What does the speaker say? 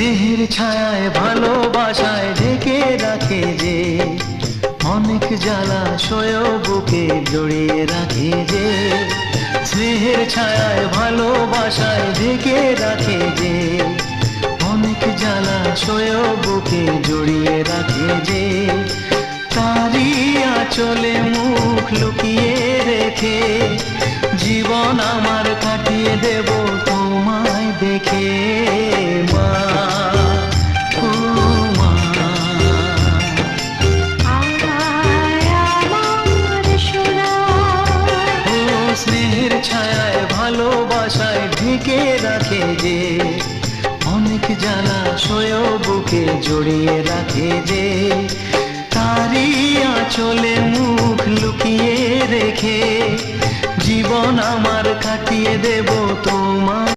স্নেহের ছায়ায় ভালোবাসায় ঢেকে রাখে যে, অনেক জ্বালাশয় বুকে জড়িয়ে রাখে যে। স্নেহের ছায়ায় ভালোবাসায় ঢেকে রাখে যে, অনেক জ্বালাশয় বুকে জড়িয়ে রাখে যে। তারি আঁচলে মুখ লুকিয়ে রেখে জীবন আমার কাটিয়ে দেব তোমায় দেখে। মা, ও মা, ও স্নেহের ছায়ায় ভালোবাসায় ঢেকে রাখে যে, অনেক জ্বালাশয় বুকে জড়িয়ে রাখে যে। তারি আঁচলে মুখ লুকিয়ে রেখে জীবন আমার কাটিয়ে দেব তোমার।